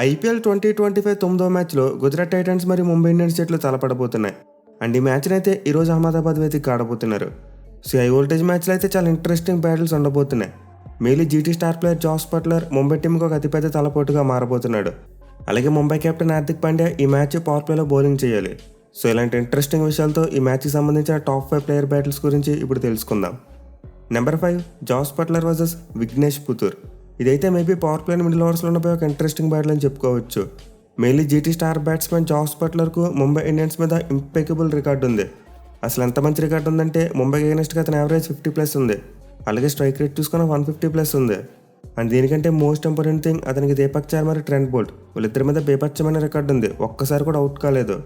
IPL 2025 తొమ్మిదో మ్యాచ్లో Gujarat Titans మరియు ముంబై ఇండియన్స్ జట్లు తలపడబోతున్నాయి. అండ్ ఈ మ్యాచ్ని అయితే ఈరోజు అహ్మదాబాద్ వేదికగా ఆడబోతున్నారు. సో హై వోల్టేజ్ మ్యాచ్లో అయితే చాలా ఇంట్రెస్టింగ్ బ్యాటిల్స్ ఉండబోతున్నాయి. Mainly GT star player Jos Buttler Mumbai టీంకి ఒక అతిపెద్ద తలపోటుగా మారబోతున్నాడు. అలాగే ముంబై కెప్టెన్ హార్దిక్ పాండ్యా ఈ మ్యాచ్ పవర్ ప్లేలో బౌలింగ్ చేయాలి. సో ఇలాంటి ఇంట్రెస్టింగ్ విషయాలతో ఈ మ్యాచ్కి సంబంధించిన టాప్ 5 ప్లేయర్ బ్యాటిల్స్ గురించి ఇప్పుడు తెలుసుకుందాం. Number 5 Jos Buttler versus Vignesh Puthur. ఇదైతే మేబీ పవర్ ప్లే మిడిల్ ఓవర్స్లో ఉండబోయే ఒక ఇంట్రెస్టింగ్ బ్యాటిల్ అని చెప్పుకోవచ్చు. Mainly GT star batsmen Jos బట్లర్కు ముంబై ఇండియన్స్ మీద ఇంపెకబుల్ రికార్డు ఉంది. అసలు ఎంత మంచి రికార్డు ఉందంటే ముంబైకి అగైనెస్ట్గా అతని యావరేజ్ 50+ ఉంది. అలాగే స్ట్రైక్ రేట్ చూసుకున్న 150+ ఉంది. అండ్ దీనికంటే మోస్ట్ ఇంపార్టెంట్ థింగ్ అతనికి దీపక్ చార్ మరియు ట్రెంట్ బోల్ట్ వీళ్ళిద్దరి మీద బేపచ్చమైన రికార్డు ఉంది. ఒక్కసారి కూడా అవుట్ కాలేదు.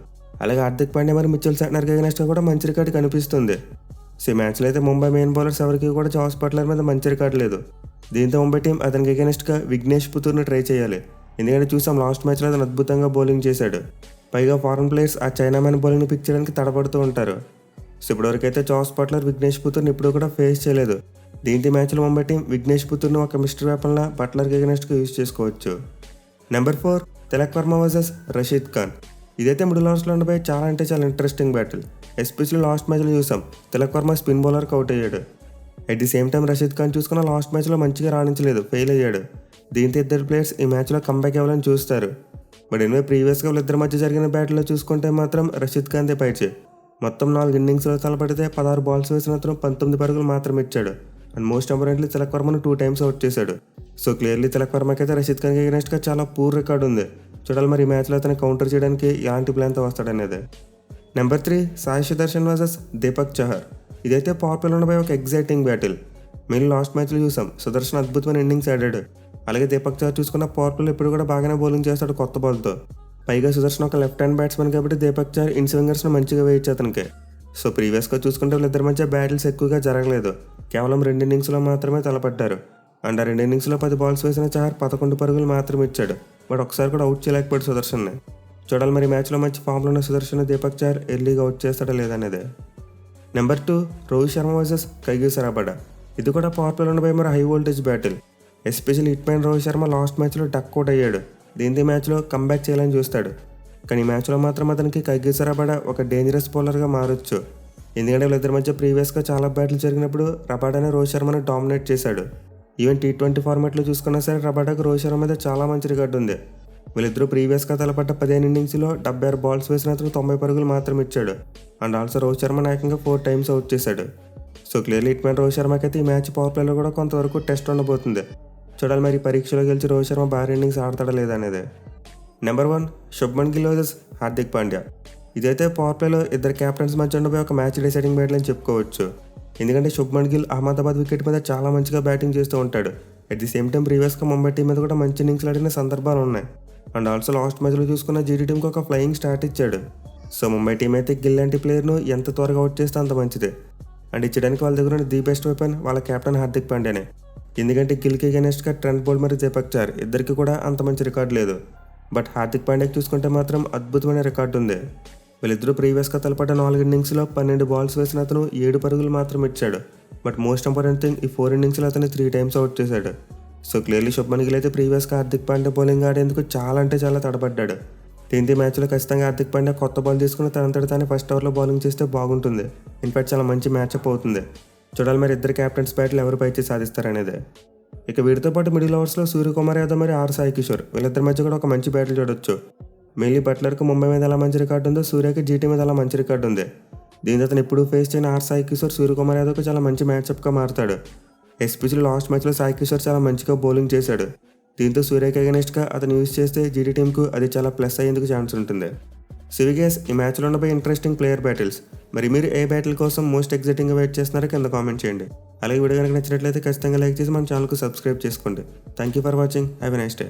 అలాగే హార్దిక్ పాండ్యా మరియు మిచెల్ శాంట్నర్కి అగైనెస్ట్గా కూడా మంచి రికార్డు కనిపిస్తుంది. సో ఈ మ్యాచ్లో అయితే ముంబై మెయిన్ బౌలర్స్ ఎవరికి కూడా జాస్ బట్లర్ మీద మంచి రికార్డు లేదు. దీంతో ముంబై టీం అతనికి అగైనెస్ట్గా విఘ్నేష్ పుతూర్ని ట్రై చేయాలి. ఎందుకంటే చూసాం లాస్ట్ మ్యాచ్లో అతను అద్భుతంగా బౌలింగ్ చేశాడు. పైగా ఫారెన్ ప్లేయర్స్ ఆ చైనా మ్యాన్ బౌలింగ్ని పిక్ చేయడానికి తడబడుతూ ఉంటారు. సో ఇప్పటివరకు అయితే జాస్ బట్లర్ విఘ్నేష్ పుతూర్ని ఇప్పుడు కూడా ఫేస్ చేయలేదు. దీంతో మ్యాచ్లో ముంబై టీం విఘ్నేష్ పుతూర్ని ఒక మిస్టర్ వెపన్లా బట్లర్కి అగైనెస్ట్గా యూజ్ చేసుకోవచ్చు. Number 4 Tilak Varma versus Rashid Khan. ఇదైతే మిడిల్ ఓవర్స్లో ఉండబోయే చాలా అంటే చాలా ఇంట్రెస్టింగ్ బ్యాటిల్. ఎస్పెషల్లీ లాస్ట్ మ్యాచ్లో చూసాం తిలక్ వర్మ స్పిన్ బౌలర్కి అవుట్ అయ్యాడు. At the same time Rashid Khan చూసుకున్న లాస్ట్ మ్యాచ్లో మంచిగా రాణించలేదు, ఫెయిల్ అయ్యాడు. దీంతో ఇద్దరు ప్లేయర్స్ ఈ మ్యాచ్లో కంబ్యాక్ ఇవ్వాలని చూస్తారు. బట్ ఎనివే ప్రీవియస్గా వీళ్ళిద్దరి మధ్య జరిగిన బ్యాటిల్లో చూసుకుంటే మాత్రం రషీద్ ఖాన్దే పైచే. మొత్తం 4 ఇన్నింగ్స్లో తలపడితే 16 బాల్స్ వేసిన అతను 19 పరుగులు మాత్రం ఇచ్చాడు. అండ్ మోస్ట్ ఇంపార్టెంట్లీ తిలక్ వర్మను 2 times అవుట్ చేశాడు. సో క్లియర్లీ తిలక్ వర్మకి అయితే రషీద్ ఖాన్కి అగైనెస్ట్గా చాలా పూర్ రికార్డు ఉంది. చూడాలి మరి ఈ మ్యాచ్లో అతను కౌంటర్ చేయడానికి ఎలాంటి ప్లాన్తో వస్తాడనేది. Number 3 Sai Sudharsan versus Deepak Chahar. ఇదైతే పవర్ ప్లేలో ఉండబోయే ఒక ఎగ్జైటింగ్ బ్యాటిల్. మెయిన్ లాస్ట్ మ్యాచ్లో చూసాం సుదర్శన్ అద్భుతమైన ఇన్నింగ్స్ ఆడాడు. అలాగే దీపక్ చహర్ చూసుకున్న పవర్ ప్లేలో ఇప్పుడు కూడా బాగానే బౌలింగ్ చేస్తాడు కొత్త బాల్తో. పైగా సుదర్శన్ ఒక లెఫ్ట్ హ్యాండ్ బ్యాట్స్మెన్ కాబట్టి దీపక్ చహర్ ఇన్ స్వింగర్స్ను మంచిగా వేయచ్చు అతనికి. సో ప్రీవియస్గా చూసుకుంటే వీళ్ళిద్దరి మధ్య బ్యాటిల్స్ ఎక్కువగా జరగలేదు. కేవలం 2 ఇన్నింగ్స్లో మాత్రమే తలపడ్డారు. అండ్ ఆ 2 ఇన్నింగ్స్లో 10 బాల్స్ వేసిన చహర్ 11 పరుగులు మాత్రం ఇచ్చాడు. బట్ ఒకసారి కూడా అవుట్ చేయలేకపోయాడు సుదర్శన్ని. చూడాలి మరి మ్యాచ్లో మంచి ఫామ్లో ఉన్న సుదర్శన్ దీపక్ చహర్ ఎర్లీగా అవుట్ చేస్తాడా లేదనేది. Number 2 Rohit Sharma versus Kagiso Rabada. ఇది కూడా పవర్ ప్లేలో ఉండబోయే మరి high voltage battle. Especially hit man Rohit Sharma last మ్యాచ్లో డక్ అవుట్ అయ్యాడు. దీంతో మ్యాచ్లో కంబ్యాక్ చేయాలని చూస్తాడు. కానీ ఈ మ్యాచ్లో మాత్రం అతనికి కైగిసో రబాడా ఒక డేంజరస్ బౌలర్గా మారొచ్చు. ఎందుకంటే వీళ్ళిద్దరి మధ్య ప్రీవియస్గా చాలా బ్యాటిల్ జరిగినప్పుడు రబాడానే రోహిత్ శర్మను డామినేట్ చేశాడు. ఈవెన్ T20 ఫార్మాట్లో చూసుకున్నా సరే రబాడాకు రోహిత్ శర్మ మీద చాలా మంచి రికార్డు ఉంది. వీళ్ళిద్దరూ ప్రీవియస్గా తలపడ్డ 15 ఇన్నింగ్స్లో 76 బాల్స్ వేసిన అతను 90 పరుగులు మాత్రం ఇచ్చాడు. అండ్ ఆల్సో రోహిత్ శర్మ నాయకంగా 4 times అవుట్ చేశాడు. So clearly hit man Rohit శర్మకి అయితే ఈ మ్యాచ్ పవర్ ప్లేలో కూడా కొంతవరకు టెస్ట్ ఉండబోతుంది. చూడాలి మరి పరీక్షలో గెలిచి రోహిత్ శర్మ భారీ ఇన్నింగ్స్ ఆడతాడా లేదనేది. Number 1 Shubman Gill versus Hardik Pandya. ఇదైతే పవర్ ప్లేలో ఇద్దరు క్యాప్టెన్స్ మధ్య ఉండబోయే ఒక మ్యాచ్ డిసైడింగ్ బ్యాటిల్ అని చెప్పుకోవచ్చు. ఎందుకంటే శుభ్మన్ గిల్ అహ్మదాబాద్ వికెట్ మీద చాలా మంచిగా బ్యాటింగ్ చేస్తూ ఉంటాడు. అట్ ది సేమ్ టైం ప్రీవియస్గా ముంబై టీం మీద కూడా మంచి ఇన్నింగ్స్లు ఆడిన సందర్భాలు ఉన్నాయి. అండ్ ఆల్సో లాస్ట్ మ్యాచ్లో చూసుకున్న జీటీ టీంకి ఒక ఫ్లయింగ్ స్టార్ట్ ఇచ్చాడు. సో ముంబై టీం అయితే గిల్ లాంటి ప్లేయర్ను ఎంత త్వరగా అవుట్ చేస్తే అంత మంచిది. అండ్ ఇచ్చడానికి వాళ్ళ దగ్గర ఉన్న ది బెస్ట్ వెపన్ వాళ్ళ కెప్టెన్ హార్దిక్ పాండ్యానే. ఎందుకంటే గిల్కి అగైనెస్ట్గా ట్రెంట్ బోల్ట్ మరియు దీపక్ చహర్ ఇద్దరికి కూడా అంత మంచి రికార్డు లేదు. బట్ హార్దిక్ పాండ్యాకి చూసుకుంటే మాత్రం అద్భుతమైన రికార్డు ఉంది. వీళ్ళిద్దరూ ప్రీవియస్గా తలపడ్డ 4 ఇన్నింగ్స్లో 12 బాల్స్ వేసిన అతను 7 పరుగులు మాత్రం ఇచ్చాడు. బట్ మోస్ట్ ఇంపార్టెంట్ థింగ్ ఈ 4 ఇన్నింగ్స్లో అతను 3 times అవుట్ చేశాడు. సో క్లియర్లీ శుభ్మన్ గిల్ అయితే ప్రీవియస్గా హార్దిక్ పాండ్యా బౌలింగ్ ఆడేందుకు చాలా అంటే చాలా తడబడ్డాడు. దీంతో మ్యాచ్లో ఖచ్చితంగా హార్దిక్ పాండ్యా కొత్త బాల్ తీసుకుని తనంతట తానే ఫస్ట్ ఓవర్లో బౌలింగ్ చేస్తే బాగుంటుంది. ఇన్ఫాక్ట్ చాలా మంచి మ్యాచ్అప్ అవుతుంది. చూడాలి మరి ఇద్దరు క్యాప్టెన్స్ బ్యాటిల్ ఎవరు పైచి సాధిస్తారనేది. ఇక వీటితో పాటు మిడిల్ ఓవర్స్లో సూర్యకుమార్ యాదవ్ మరియు సాయి కిషోర్ వీళ్ళిద్దరి మధ్య కూడా ఒక మంచి బ్యాటిల్ చూడొచ్చు. మెయిన్లీ బట్లర్కి ముంబై మీద ఎలా మంచి రికార్డు ఉందో సూర్యకి జీటీ మీద అలా మంచి రికార్డు ఉంది. దీంతో అతను ఎప్పుడు ఫేస్ చేయని సాయి కిషోర్ సూర్యకుమార్ యాదవ్కి చాలా మంచి మ్యాచ్అప్గా మారుతాడు. ఎస్పెషల్లీ లాస్ట్ మ్యాచ్లో సాయి కిషోర్ చాలా మంచిగా బౌలింగ్ చేశాడు. దీంతో సూర్యకి అగైనెస్ట్గా అతను యూజ్ చేస్తే జీటీ టీంకు అది చాలా ప్లస్ అయ్యేందుకు ఛాన్స్ ఉంటుంది. సివిగేస్ ఈ మ్యాచ్లో ఉండబోయే ఇంట్రెస్టింగ్ ప్లేయర్ బ్యాటిల్స్. మరి మీరు ఏ బ్యాటిల్ కోసం మోస్ట్ ఎగ్జైటింగ్గా వెయిట్ చేస్తున్నారో కింద కామెంట్ చేయండి. అలాగే వీడియో కనుక నచ్చినట్లయితే ఖచ్చితంగా లైక్ చేసి మన ఛానల్కు సబ్స్క్రైబ్ చేసుకోండి. Thank you for watching. Have a nice day.